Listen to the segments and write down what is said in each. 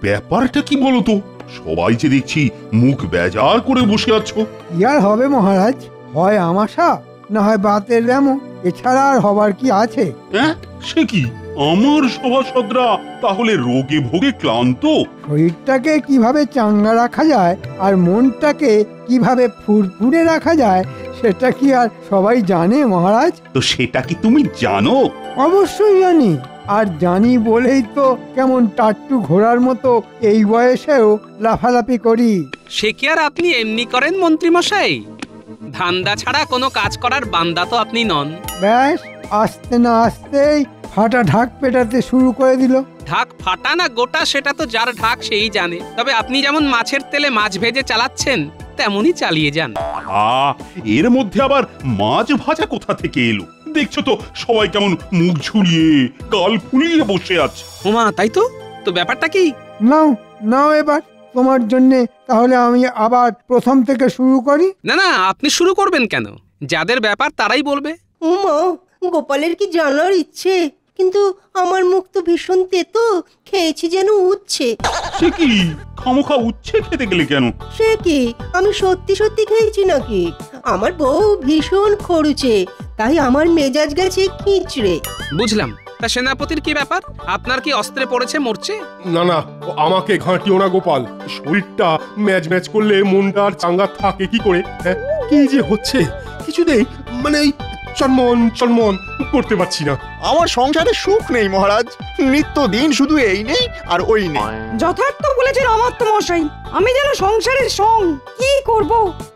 ব্যাপারটা কি বলো তো? সবাই যে দেখছি মুখ বেজার করে বসে আছো। ইয়ার হবে মহারাজ, হয় আমাশা না হয় বাতের ব্যামো, এছাড়া আর হবার কি আছে? হ্যাঁ, সে কি? আমার সভাসদরা তাহলে রোগে ভোগে ক্লান্ত? শরীরটাকে কিভাবে চাঙ্গা রাখা যায় আর মনটাকে কিভাবে ফুরফুরে রাখা যায় সেটা কি আর সবাই জানে মহারাজ? তো সেটা কি তুমি জানো? অবশ্যই জানি, আর জানি বলেই তো কেমন টাট্টু ঘোড়ার মতো এই বয়সেও লাফালাফি করি। সে কি আর আপনি এমনি করেন মন্ত্রী মশাই? ধান্দা ছাড়া কোনো কাজ করার বান্দা তো আপনি নন। ব্যাস, আসতে না আসতেই ফাটা ঢাক পেটাতে শুরু করে দিল। ঢাক ফাটা না গোটা সেটা তো যার ঢাক সেই জানে। তবে আপনি যেমন মাছের তেলে মাছ ভেজে চালাচ্ছেন তেমনই চালিয়ে যান। এর মধ্যে আবার মাছ ভাজা কোথা থেকে এলো? দেখছো তো সবাই কেমন মুখ ঝুলিয়ে গাল ফুলিয়ে বসে আছে। ওমা, তাই তো। তো ব্যাপারটা কি? নাও নাও এবার তোমার জন্যে তাহলে আমি আবার প্রথম থেকে শুরু করি। না না, আপনি শুরু করবেন কেন? যাদের ব্যাপার তারাই বলবে। উমা, গোপালের কি জানার ইচ্ছে, কিন্তু আমার মুখ তো ভীষণ তেতো, খেয়েছি যেন উচ্ছে। সে কি? খামোখা উচ্ছে খেতে গেলে কেন? সে কি, আমি সত্যি সত্যি খেয়েছি নাকি? আমার বউ ভীষণ খরুচে, তাই আমার মেজাজ গেছে খিচড়ে। বুঝলাম। তা সেনাপতির কি ব্যাপার? আপনার কি অস্ত্রে পড়েছে, মরছে? না না, আমাকে ঘাঁটিও না গোপাল। শরীরটা ম্যাচ ম্যাচ করলে মনটা আর চাঙ্গা থাকে কি করে? হ্যাঁ, কি যে হচ্ছে কিছুতেই মানে চনমন চনমন করতে পারছি না। আমার সংসারে সুখ নেই মহারাজ, নিত্যদিন শুধু এই নেই আর ওই নেই। যথার্থ বলেছেন অমাত্য মশাই, আমি যেন সংসারের সং কি করব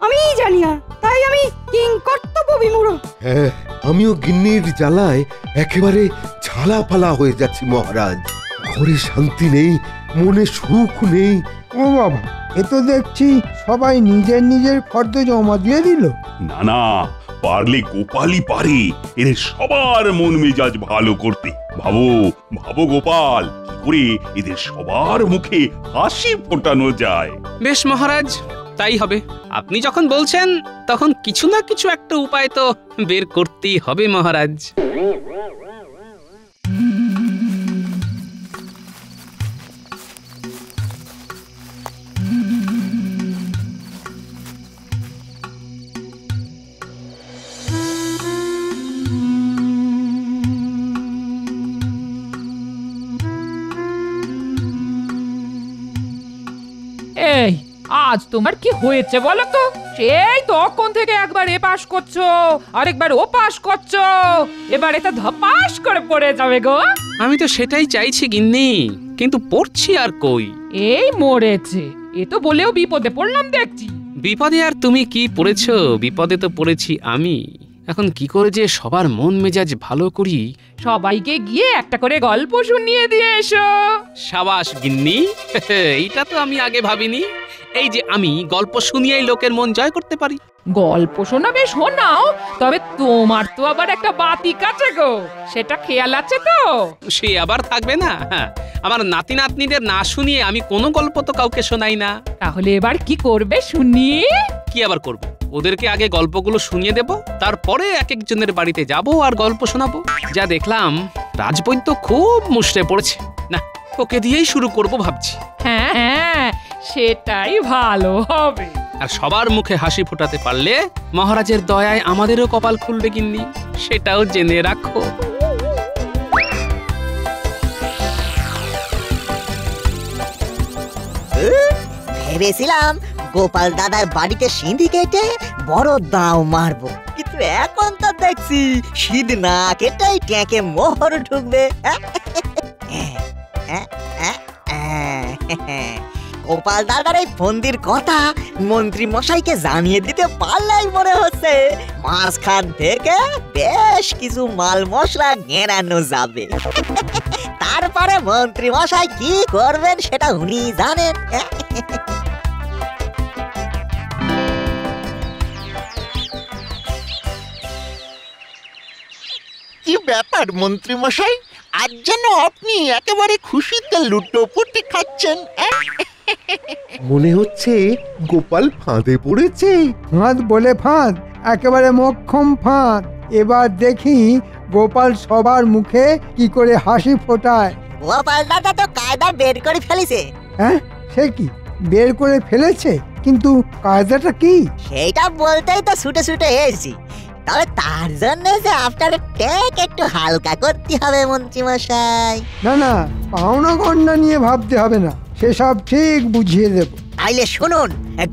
আমিই জানি না, তাই আমি কিংকর্তব্য বিমূঢ়। হ্যাঁ, আমিও গিন্নির জ্বালায় একেবারে ঝালাপালা হয়ে যাচ্ছি মহারাজ। ঘরে শান্তি নেই, মনে সুখ নেই। ও বাবা, এ তো দেখছি সবাই নিজের নিজের ফর্দ জমা দিয়ে দিল। না না, পারলে গোপালই পারে এদের সবার মন মেজাজ ভালো করতে। ভাবো ভাবো গোপাল, কি করে এদের সবার মুখে হাসি ফোটানো যায়। বেশ মহারাজ, তাই হবে। আপনি যখন বলছেন তখন কিছু না কিছু একটা উপায় তো বের করতেই হবে মহারাজ। এই, আজ তোমার কি হয়েছে বলো তো? সেই তখন থেকে একবার এ পাশ করছো আরেকবার ও পাশ করছো, এবার এটা ধপাস করে পড়ে যাবে গো। আমি তো সেটাই চাইছি গিন্নি, কিন্তু পড়ছি আর কই। এই মরেছে, এ তো বলেও বিপদে পড়লাম দেখছি। বিপদে আর তুমি কি পড়েছো? বিপদে তো পড়েছি আমি। এখন কি করে যে সবার মন মেজাজ ভালো করি। সবাইকে গিয়ে একটা করে গল্প শুনিয়ে দিয়ে এসো। সাবাস গিন্নি, এইটা তো আমি আগে ভাবিনি। এই যে আমি গল্প শুনিয়েই লোকের মন জয় করতে পারি। গল্প শোনাবে শোনাও, তবে তোমার তো আবার একটা বাতি কাছে গো, সেটা খেয়াল আছে তো? সে আবার থাকবে না? আমার নাতি নাতনিদের না শুনিয়ে আমি কোনো গল্প তো কাউকে শোনাই না। তাহলে এবার কি করবে শুনি? কি আবার করব? ওদেরকে আগে গল্পগুলো শুনিয়ে দেব, তারপরে এক একজনের বাড়িতে যাব আর গল্প শোনাবো। যা দেখলাম রাজবৈদ্য খুব মুষড়ে পড়েছে, না ওকে দিয়েই শুরু করব ভাবছি। হ্যাঁ হ্যাঁ, সেটাই ভালো হবে। আর সবার মুখে হাসি ফোটাতে পারলে মহারাজের দয়ায় আমাদেরও কপাল খুলবে গিন্নি, সেটাও জেনে রাখো। ভেবেছিলাম গোপাল দাদার বাড়িতে সিঁধি কেটে বড় দাও মারবো, কিন্তু এখন তো দেখছি সিঁধ না কেটেই ট্যাঁকে মোহর ঢুকবে। গোপাল দাদার এই ফন্দির কথা মন্ত্রী মশাইকে জানিয়ে দিতে পারলেই মনে হচ্ছে মাঝখান থেকে বেশ কিছু মাল মশলা ঘেরানো যাবে। তারপরে মন্ত্রী মশাই কি করবেন সেটা উনি জানেন। কি ব্যাপার মন্ত্রী মশাই, আজ যেন আপনি একেবারে খুশিতে লুটোপুটি খাচ্ছেন। মনে হচ্ছে গোপাল ফাঁদে পড়েছে। ফাঁদ বলে ফাঁদ, একেবারে মক্ষম ফাঁদ। এবার দেখি গোপাল সবার মুখে কি করে হাসি ফোটায়। গোপাল দাদা তো কায়দা বের করে ফেলিছে। হ্যাঁ, সে কি বের করে ফেলেছে? কিন্তু কায়দাটা কি? সেটা বলতেই তো ছুটে ছুটে এসেছি। তবে তার জন্য যে আপনার ট্যাগ একটু হালকা করতে হবে মন্ত্রী মশাই। না না, পাওনা গন্ডা নিয়ে ভাবতে হবে না, সেসব ঠিক বুঝিয়ে দেব। তাইলে শুনুন,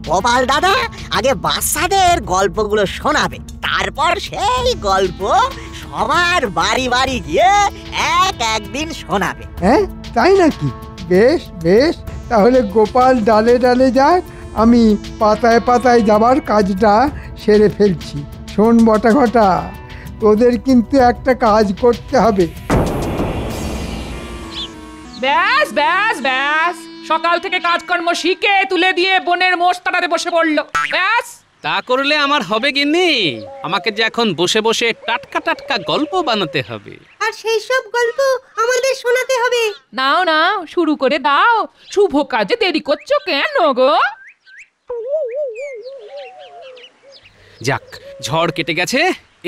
গোপাল দাদা আগে বাচ্চাদের গল্পগুলো শোনাবে, তারপর সেই গল্প সবার বাড়ি বাড়ি গিয়ে একদিন শোনাবে। হ্যাঁ, তাই নাকি? বেশ বেশ, তাহলে গোপাল ডালে ডালে যাক, আমি পাতায় পাতায় যাবার কাজটা সেরে ফেলছি। শোন বটা ঘটা, তোদের কিন্তু একটা কাজ করতে হবে। ব্যাস ব্যাস ব্যাস, সকাল থেকে কাজকর্ম শিখে তুলে দিয়ে বনের মোষ তাড়াতে বসে পড়লো। ব্যাস, তা করলে আমার হবে গিন্নি? আমাকে যে এখন বসে বসে টাটকা টাটকা গল্প বানাতে হবে। আর সেই সব গল্প আমাদের শোনাতে হবে। নাও নাও, শুরু করে দাও। শুভ কাজে দেরি করছো কেন গো? যাক, ঝড় কেটে গেছে,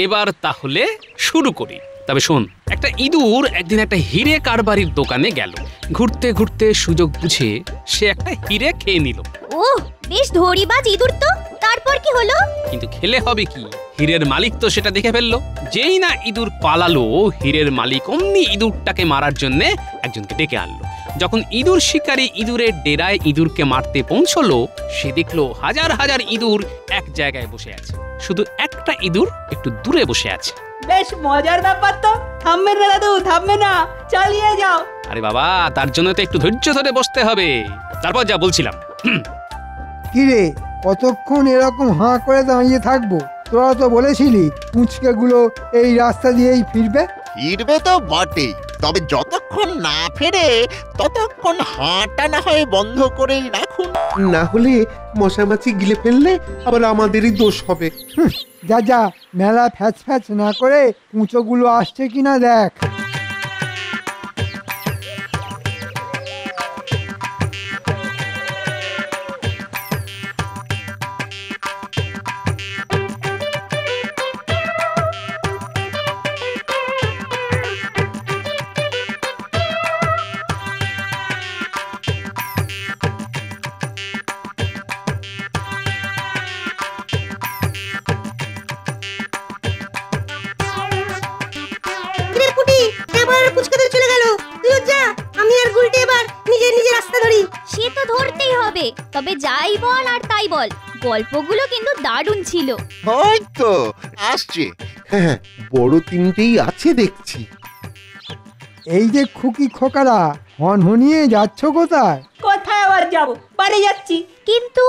এবার তাহলে শুরু করি। তবে শোন, একটা ইঁদুর একদিন একটা হিরে কারবারির দোকানে গেল। ঘুরতে ঘুরতে সুযোগ বুঝে সে একটা হিরে খেয়ে নিল। ওহ, বেশ ধরিবাজ ইঁদুর তো। তারপর কি হলো? কিন্তু খেলে হবে কি, হীরের মালিক তো সেটা দেখে ফেললো। যেই না ইঁদুর পালালো, হীরের মালিক অমনি ইঁদুরটাকে মারার জন্য একজনকে ডেকে আনলো। যখন ইঁদুর শিকারী ইঁদুরের ডেরায় ইঁদুরকে মারতে পৌঁছলো, সে দেখলো হাজার হাজার ইঁদুর এক জায়গায় বসে আছে, শুধু একটা ইঁদুর একটু দূরে বসে আছে। বেশ মজার ব্যাপার তো। থামবে না দাদু, থামবে না, চালিয়ে যাও। আরে বাবা, তার জন্য তো একটু ধৈর্য ধরে বসতে হবে। তারপর যা বলছিলাম, কিরে, কতক্ষণ এরকম হাঁ করে দাঁড়িয়ে থাকবো? তোরা তো বলেছিলি পুঁচকেগুলো এই রাস্তা দিয়েই ফিরবে। ফিরবে তো বটেই, তবে যতক্ষণ না ফেরে ততক্ষণ হাঁটা না হয় বন্ধ করেই রাখুন। না হলে মশামাছি গিলে ফেললে আবার আমাদেরই দোষ হবে। যা যা, মেলা ফ্যাচ ফ্যাচ না করে পুঁচোগুলো আসছে কিনা দেখ। সে তো ধরতেই হবে। তবে যাই বল আর তাই বল, গল্পগুলো কিন্তু দারুণ ছিল। ওই তো আসছে। হ্যাঁ, বড় তিনটেই আছে দেখছি। এই যে খুকি খোকারা, হনহনিয়ে যাচ্ছ কোথায়? কোথায় আবার যাব? বাড়ি যাচ্ছি। কিন্তু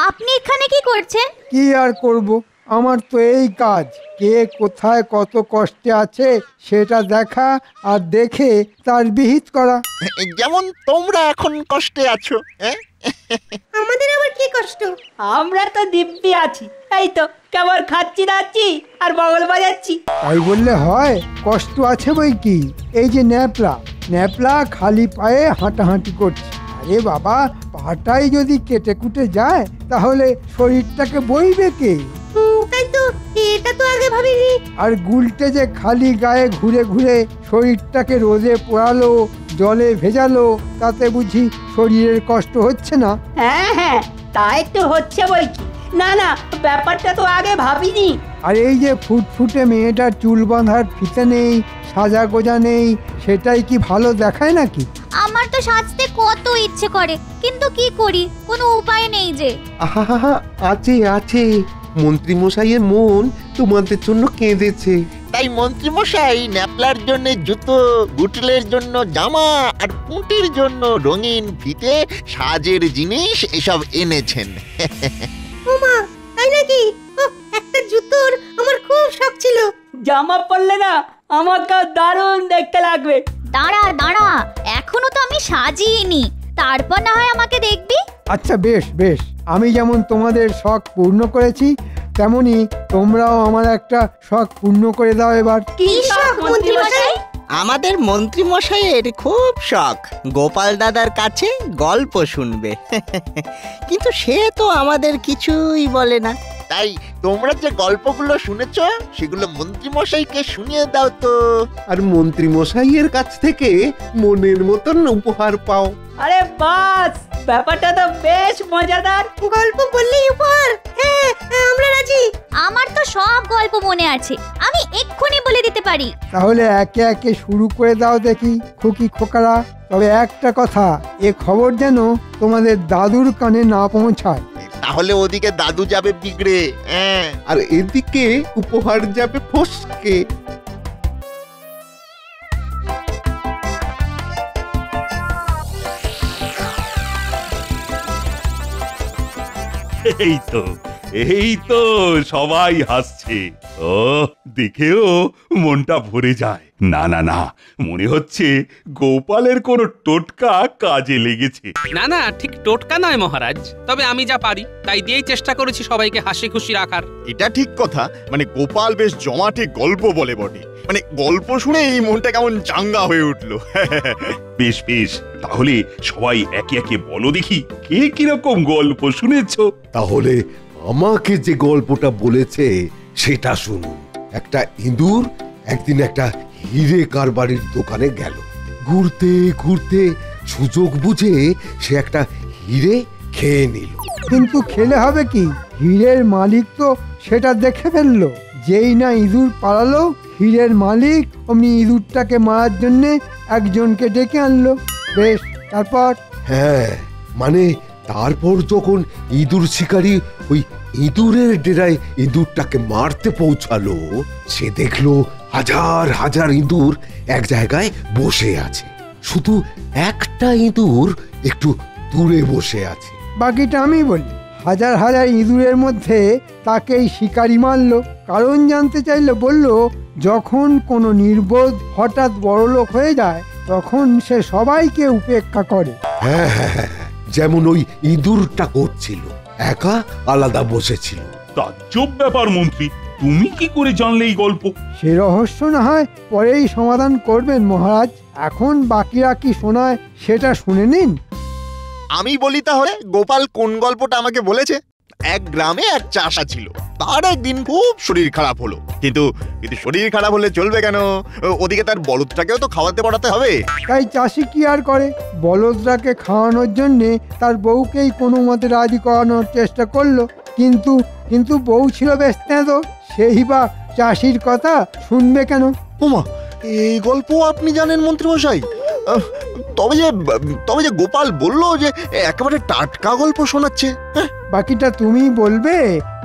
আপনি এখানে কি করছেন? কি আর করব, আমার তো এই কাজ। কে কোথায় কত কষ্টে আছে সেটা দেখা আর দেখে তার বিহিত করা। যেমন তোমরা এখন কষ্টে আছো। আমাদের আবার কি কষ্ট? আমরা তো দিব্যি আছি। এই তো কেবল খাচ্ছি দাচ্ছি আর বগল বাজাচ্ছি। তাই বললে হয়? কষ্ট আছে বই কি। এই যে ন্যাপলা ন্যাপলা খালি পায়ে হাঁটাহাঁটি করছে। আরে বাবা, পাটাই যদি কেটে কুটে যায় তাহলে শরীরটাকে বইবে কে? তাই তো, এটা তো আগে ভাবিনি। আর গুলটে যে খালি গায়ে ঘুরে ঘুরে শরীরটাকে রোদে পোড়ালো, জলে ভেজালো, তাতে বুঝি শরীরের কষ্ট হচ্ছে না? হ্যাঁ হ্যাঁ, তাই তো হচ্ছে বই কি। না না, ব্যাপারটা তো আগে ভাবিনি। আর এই যে ফুটফুটে মেয়েটার চুল বাঁধার ফিতে নেই, সাজা গোজা নেই, সেটাই কি ভালো দেখায় নাকি? আমার তো সাজতে কত ইচ্ছে করে, কিন্তু কি করি, কোনো উপায় নেই যে। আহা, আছে আছে, মন্ত্রী মশাইয়ের মন তোমাদের জন্য কেঁদেছে। তাই মন্ত্রী মশাই ন্যাপলার জন্য জুতো, বুটলের জন্য জামা আর পুঁটির জন্য রঙিন ফিতে, সাজের জিনিস এসব এনেছেন। ওমা, তাই নাকি? একটা জুতোর আমার খুব শখ ছিল। জামা পরলে না আমাকে দারুণ দেখতে লাগবে। দাঁড়া দাঁড়া, এখনো তো আমি সাজিইনি, তারপর না হয় আমাকে দেখবি। আচ্ছা বেশ বেশ, আমি যেমন তোমাদের শখ পূর্ণ করেছি, তেমনি তোমরাও আমার একটা শখ পূর্ণ করে দাও এবার। কি শখ মন্ত্রী মশাই? আমাদের মন্ত্রী মশাইয়ের খুব শখ গোপাল দাদার কাছে গল্প শুনবে। কিন্তু সে তো আমাদের কিছুই বলে না। তাই তোমরা যে গল্পগুলো শুনেছ সেগুলো মন্ত্রী মশাইকে শুনিয়ে দাও তো। আর মন্ত্রী মশাইয়ের কাছ থেকে মনের মতন উপহার পাও। আরে বাস, ব্যাপারটা তো বেশ মজাদার। গল্প বললেই উপহার? হ্যাঁ, আমরা রাজি। আমার তো সব গল্প মনে আছে, আমি এক্ষুনি বলে দিতে পারি। তাহলে একে একে শুরু করে দাও দেখি খুকি খোকারা। তবে একটা কথা, এ খবর যেন তোমাদের দাদুর কানে না পৌঁছায়। তাহলে ওদিকে দাদু যাবে বিগড়ে, হ্যাঁ, আর এদিকে উপহার যাবে ফসকে। এই তো সবাই হাসছে। ও দেখেও মনটা ভরে যায়। না না না, মনে হচ্ছে গোপালের কোনো টোটকা কাজে লেগেছে। না না, ঠিক টোটকা নয় মহারাজ, তবে আমি যা পারি তাই দিয়েই চেষ্টা করেছি সবাইকে হাসি খুশি রাখার। এটা ঠিক কথা, মানে গোপাল বেশ জমাটে গল্প বলে বটে, মানে গল্প শুনে এই মনটা কেমন চাঙ্গা হয়ে উঠলো। বেশ বেশ, তাহলে সবাই একে একে বলো দেখি কে কিরকম গল্প শুনেছো। তাহলে আমাকে যে গল্পটা বলেছে সেটা শুনুন। একটা ইঁদুর একদিন একটা হিরে কারবারির দোকানে গেল। ঘুরতে ঘুরতে সুযোগ বুঝে সে একটা হিরে খেয়ে নিল। কিন্তু খেলে হবে কি, হীরের মালিক তো সেটা দেখে ফেললো। যেই না ইঁদুর পালালো, হীরের মালিক অমনি ইঁদুরটাকে মারার জন্য একজনকে ডেকে আনলো। বেশ, তারপর? হ্যাঁ, মানে তারপর যখন ইঁদুর শিকারী ওই ইঁদুরের ডেরায় ইঁদুরটাকে মারতে পৌঁছালো, সে দেখলো হাজার হাজার ইঁদুর এক জায়গায় বসে আছে, শুধু একটা ইঁদুর একটু দূরে বসে আছে। বাকিটা আমি বলি। হাজার হাজার ইঁদুরের মধ্যে তাকেই শিকারি মারলো। কারণ জানতে চাইলে বলল, যখন কোনো নির্বোধ হঠাৎ বড়লোক হয়ে যায় তখন সে সবাইকে উপেক্ষা করে। হ্যাঁ হ্যাঁ হ্যাঁ, যেমন ওই ইঁদুরটা করছিল, একা আলাদা বসেছিল। তাজ্জব ব্যাপার মন্ত্রী, তুমি কি করে জানলে এই গল্প? সে রহস্য না হয় পরেই সমাধান করবেন মহারাজ। এখন বাকিরা কি শোনায় সেটা শুনে নিন। আমি বলি তাহলে, গোপাল কোন গল্পটা আমাকে বলেছে। এক গ্রামে এক চাষা ছিল, তার একদিন খুব শরীর খারাপ হলো। কিন্তু শরীর খারাপ হলে চলবে কেন, ওদিকে তার বলদটাকেও তো খাওয়াতে পড়াতে হবে। তাই চাষি কি আর করে, বলদটাকে খাওয়ানোর জন্যে তার বউকেই কোনো মতে রাজি করানোর চেষ্টা করলো। কিন্তু বউ ছিল বেশ তেঁতো, সেই বা চাষির কথা শুনবে কেন? ওমা, এই গল্প আপনি জানেন মন্ত্রী মশাই? তবে যে গোপাল বলল যে একেবারে টাটকা গল্প শোনাচ্ছে। বাকিটা তুমি বলবে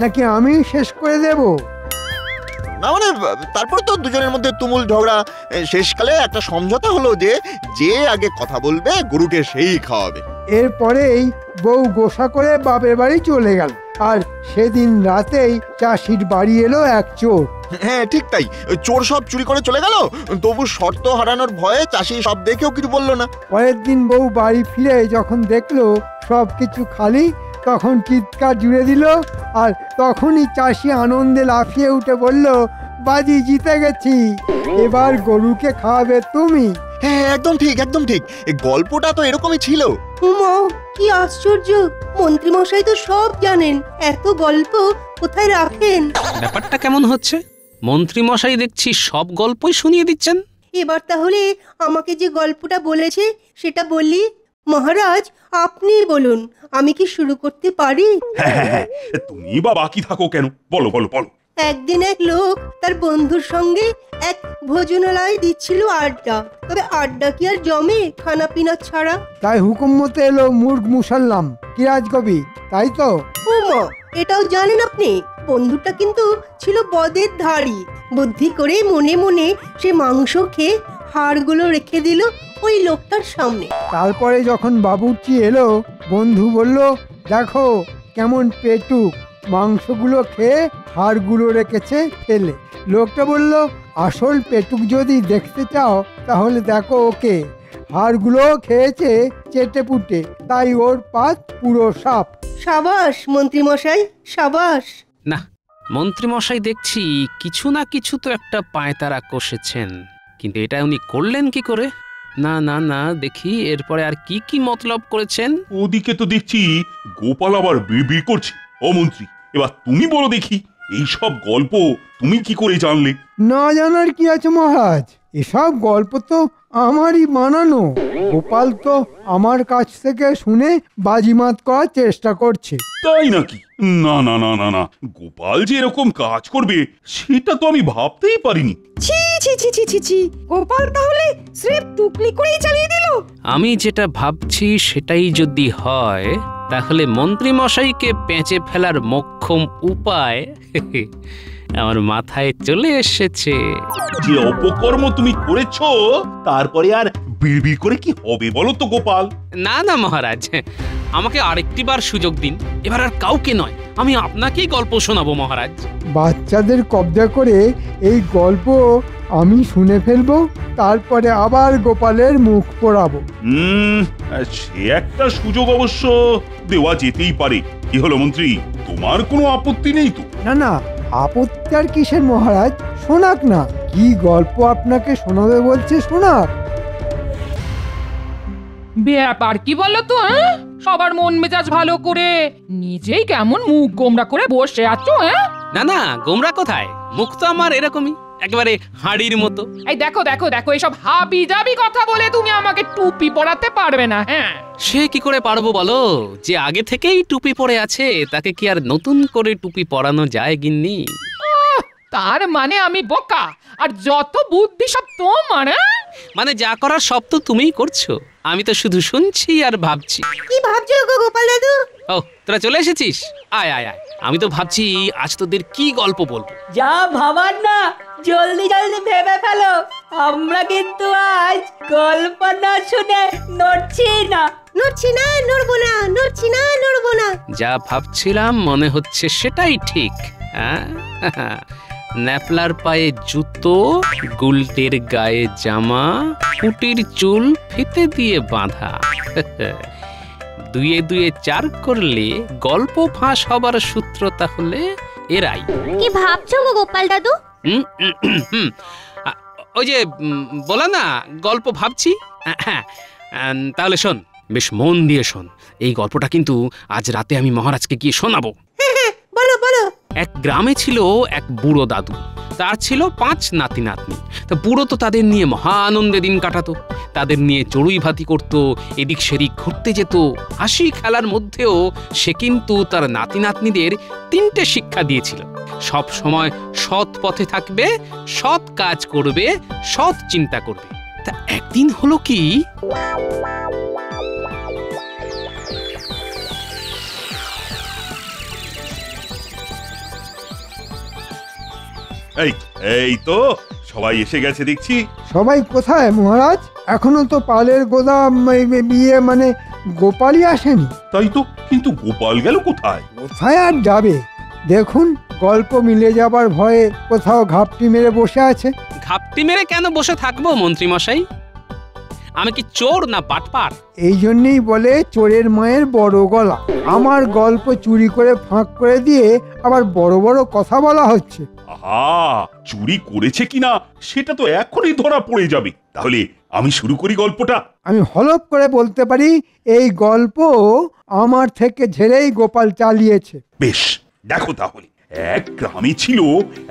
নাকি আমি শেষ করে দেব? না মানে, তারপরে তো দুজনের মধ্যে তুমুল ঝগড়া। শেষকালে একটা সমঝোতা হলো যে যে আগে কথা বলবে গরুকে সেই খাওয়াবে। এরপরেই বউ গোসা করে বাপের বাড়ি চলে গেল। আর সেদিন রাতেই চাষির বাড়ি এলো এক চোর। হ্যাঁ ঠিক তাই, চোর সব চুরি করে চলে গেল, তবু শর্ত হারানোর ভয়ে চাষি সব দেখেও কিছু বললো না। পরের দিন বউ বাড়ি ফিরে যখন দেখলো সব কিছু খালি, তখন চিৎকার জুড়ে দিল। আর তখনই চাষি আনন্দে লাফিয়ে উঠে বলল, বাজি জিতে গেছি, এবার গরুকে খাওয়াবে তুমি। হ্যাঁ একদম ঠিক, একদম ঠিক, এই গল্পটা তো এরকমই ছিল। উমা, কি আশ্চর্য! মন্ত্রী মশাই তো সব জানেন, এত গল্প কোথায় রাখেন? ব্যাপারটা কেমন হচ্ছে? মন্ত্রী মশাই দেখছি সব গল্পই শুনিয়ে দিচ্ছেন। এবার তাহলে আমাকে যে গল্পটা বলেছে সেটা বলি। মহারাজ, আপনি বলুন, আমি কি শুরু করতে পারি? হ্যাঁ, তুমি বা বাকি থাকো কেন, বলো বলো বলো। একদিন এক লোক তার বন্ধুর সঙ্গে এক ভোজনালয়ে দিচ্ছিল আড্ডা। তবে আড্ডা কি আর জমে খানা পিনা ছাড়া? তাই হুকুম মতে এলো মুর্গ মুসাল্লাম, কি রাজকবি, তাই তো? ওমা, এটাও জানেন আপনি? বন্ধুটা কিন্তু ছিল বদের ধাড়ি। বুদ্ধি করে মনে মনে সে মাংস খেয়ে হাড়গুলো রেখে দিল ওই লোকটার সামনে। তারপরে যখন বাবুর্চি এলো, বন্ধু বলল, দেখো কেমন পেটুক, মাংসগুলো খেয়ে হাড়গুলো রেখেছে ফেলে। লোকটা বলল, আসল পেটুক যদি দেখতে চাও তাহলে দেখো ওকে, হাড়গুলো খেয়েছে চেটে পুটে, তাই ওর পাত পুরো সাপ। সাবাস মন্ত্রী মশাই, সাবাস। না, মন্ত্রী মশাই দেখছি কিছু না কিছু তো একটা পায়তারা কষেছেন, কিন্তু এটা উনি করলেন কি করে? না না না, দেখি এরপরে আর কি কি মতলব করেছেন। ওদিকে তো দেখছি গোপাল আবার বিড়বিড় করছে। ও মন্ত্রী, এবার তুমি বলো দেখি, এই সব গল্প তুমি কি করে জানলে? না জানার কি আছে মহারাজ, এসব গল্প তো আমারই বানানো। গোপাল তো আমার কাছ থেকে শুনে বাজিমাত করার চেষ্টা করছে। তাই নাকি? না না না না না, গোপাল যে এরকম কাজ করবে সেটা তো আমি ভাবতেই পারিনি। ছি ছি ছি ছি ছি ছি, গোপাল তাহলে স্রেফ টুকলি করেই চালিয়ে দিল। আমি যেটা ভাবছি সেটাই যদি হয়, তাহলে মন্ত্রী মশাইকে পেঁচে ফেলার মোক্ষম উপায় আমার মাথায় চলে এসেছে। যে অপকর্ম তুমি করেছো তারপরে আর বিড়বিড় করে কি হবে বলো তো গোপাল? না না মহারাজ, আমাকে আরেকটিবার সুযোগ দিন। এবার আর কাউকে নয়, আমি আপনাকেই গল্প শোনাবো মহারাজ। বাচ্চাদের কবজা করে এই গল্প আমি শুনে ফেলবো, তারপরে আবার গোপালের মুখ পোড়াবো। সে একটা সুযোগ অবশ্য দেওয়া যেতেই পারে। কি হলো মন্ত্রী, তোমার কোনো আপত্তি নেই তো? না না, আপত্তি আর কিসের মহারাজ, শোনাক না। কি গল্প আপনাকে শোনাবে বলছে, শোনাক। ব্যাপার কি বলো তো? সবার মন মেজাজ ভালো করে নিজেই কেমন মুখ গোমরা করে বসে আছো? না না, গোমরা কোথায়, মুখ তো আমার এরকমই, একেবারে হাড়ির মতো। এই দেখো দেখো দেখো, এসব হাবি জাবি কথা বলে তুমি আমাকে টুপি পরাতে পারবে না। হ্যাঁ, সে কি করে পারবো বলো? যে আগে থেকেই টুপি পরে আছে তাকে কি আর নতুন করে টুপি পরানো যায় গিন্নি? তার মানে আমি বোকা আর যত বুদ্ধি সব তোমার? মানে যা করার সব তো তুমিই করছো, আমি তো শুধু শুনছি আর ভাবছি। কি ভাবছো গো গোপাল দাদু? ও, তোরা চলে এসেছিস? আয় আয় আয়, আমি তো ভাবছি আজ তোদের কি গল্প বলবো। যা ভাবার না জলদি জলদি ভেবে ফেলো, আমরা কিন্তু আজ গল্প না শুনে নড়ছি না। নড়ছি না, নড়বো না, নড়ছি না, নড়বো না। যা ভাবছিলাম মনে হচ্ছে সেটাই ঠিক। ন্যাপলার পায়ে জুতো, গুলটের গায়ে জামা, পুটির চুল ফিতে দিয়ে বাঁধা। দুয়ে দুয়ে চার করলে গল্প ফাঁস হবার সূত্র তাহলে এরাই। কি ভাবছো গো গোপাল দাদু? ওই যে বলা না, গল্প ভাবছি। তাহলে শোন, বেশ মন দিয়ে শোন। এই গল্পটা কিন্তু আজ রাতে আমি মহারাজকে গিয়ে শোনাবো। বলো বলো। এক গ্রামে ছিল এক বুড়ো দাদু, তার ছিল 5 নাতি নাতনি। তা বুড়ো তো তাদের নিয়ে মহা আনন্দে দিন কাটাতো, তাদের নিয়ে চড়ুই ভাতি করতো, এদিক সেদিক ঘুরতে যেত। হাসি খেলার মধ্যেও সে কিন্তু তার নাতি নাতনিদের 3টে শিক্ষা দিয়েছিল। সব সময় সৎ পথে থাকবে, সৎ কাজ করবে, সৎ চিন্তা করবে। তা একদিন হলো কি, এই তো সবাই এসে গেছে দেখছি। সবাই কোথায় মহারাজ? এখনো তো পালের গোদাম বিয়ে মানে গোপালই আসেনি। তাই তো, কিন্তু গোপাল গেল কোথায়? কোথায় আর যাবে? দেখুন, গল্প মিলে যাবার ভয়ে কোথাও ঘাপটি মেরে বসে আছে। ঘাপটি মেরে কেন বসে থাকবো মন্ত্রী মশাই? আমি কি চোর না বাটপার? এই জন্যই বলে চোরের মায়ের বড় গলা। আমার গল্প চুরি করে ফাঁক করে দিয়ে আবার বড় বড় কথা বলা হচ্ছে। চুরি করেছে কিনা সেটা তো এখনই ধরা পড়ে যাবে। তাহলে আমি শুরু করি গল্পটা। আমি হলপ করে বলতে পারি, এই গল্প আমার থেকে ঝেড়েই গোপাল চালিয়েছে। বেশ, দেখো তাহলে। এক গ্রামে ছিল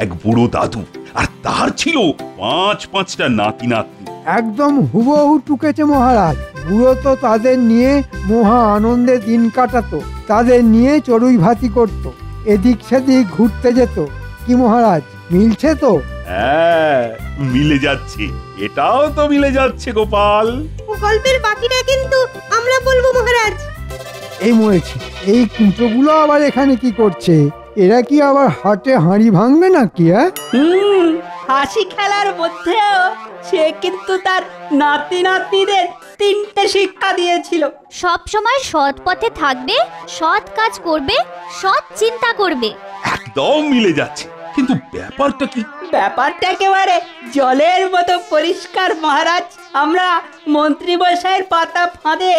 এক বুড়ো দাদু, আর তার ছিল 5টা নাতি নাতনি। একদম হুবহু টুকেছে মহারাজ। বুড়ো তো তাদের নিয়ে মহা আনন্দে দিন কাটাতো, তাদের নিয়ে চড়ুই ভাতি করত, এদিক সেদিক ঘুরতে যেত। কি মহারাজ, মিলছে তো? হ্যাঁ, মিলে যাচ্ছে, এটাও তো মিলে যাচ্ছে গোপাল। গল্পের বাকিটা কিন্তু আমরা বলবো মহারাজ। এই মরেছে, এই কুঁটোগুলো আবার এখানে কি করছে? এরা কি আবার হাটে হাঁড়ি ভাঙবে নাকি? হাসি খেলার মধ্যেও সে কিন্তু তার নাতি নাতনিদের 3টে শিক্ষা দিয়েছিল। সব সময় সৎ পথে থাকবে, সৎ কাজ করবে, সৎ চিন্তা করবে। একদম মিলে যাচ্ছে, কিন্তু ব্যাপারটা কি? ব্যাপারটা একেবারে জলের মতো পরিষ্কার মহারাজ। আমরা মন্ত্রী মশাইয়ের পাতা ফাঁদে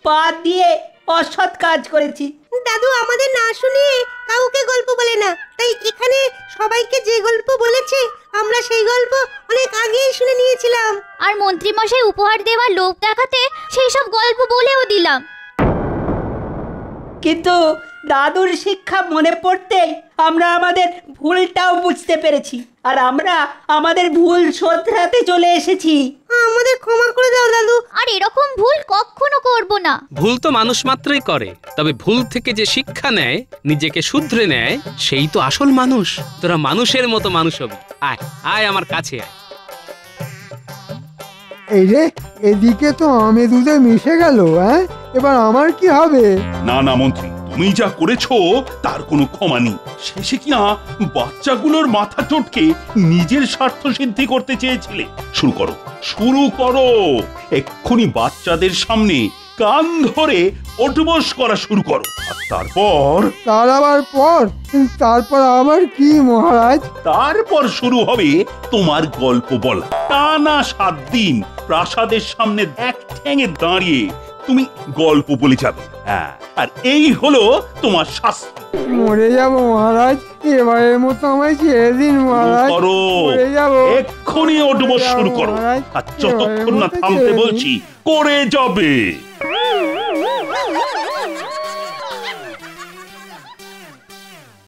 পা দিয়ে অসৎ কাজ করেছি। দাদু আমাদের না শুনিয়ে কাউকে গল্প বলে না, তাই এখানে সবাইকে যে গল্প বলেছে আমরা সেই গল্প অনেক আগেই শুনে নিয়েছিলাম। আর মন্ত্রী মশাই উপহার দেওয়ার লোভ দেখাতে সেই সব গল্প বলেও দিলাম। কিন্তু দাদুর শিক্ষা মনে পড়তেই আমরা আমাদের ভুলটাও বুঝতে পেরেছি, আর আমরা আমাদের ভুল শোধরাতে চলে এসেছি। আমাদের ক্ষমা করে দাও দাদু। আর এরকম ভুল কখনো করব না। ভুল তো মানুষ মাত্রই করে, তবে ভুল থেকে যে শিক্ষা নেয়, নিজেকে শুধরে নেয়, সেই তো আসল মানুষ। তোরা মানুষের মতো মানুষ হবি। আয় আয় আমার কাছে আয়। এই রে, এদিকে তো আমে দুধে মিশে গেল। এবার আমার কি হবে? না না মন্ত্রী, তুমি যা করেছো তার কোনো ক্ষমা নেই। শেষে কিনা বাচ্চাগুলোর মাথা চটকে নিজের স্বার্থ সিদ্ধি করতে চেয়েছিলে। শুরু করো, শুরু করো। এক্ষুনি বাচ্চাদের সামনে কান ধরে ওঠবস করা শুরু করো। আর তারপর তারপর আবার কি মহারাজ? তারপর শুরু হবে তোমার গল্প বলা। টানা 7 দিন প্রাসাদের সামনে এক ঠ্যাঙে দাঁড়িয়ে তুমি গল্প বলে যাবে। হ্যাঁ, আর এই হলো তোমার শাস্তি। মরে যাব মহারাজ, এবারের মতো আমায় ছেড়ে দিন মহারাজ। মরে যাব। এক্ষুনি ওঠবস শুরু করো, আর যতক্ষণ না থামতে বলছি করে যাবে।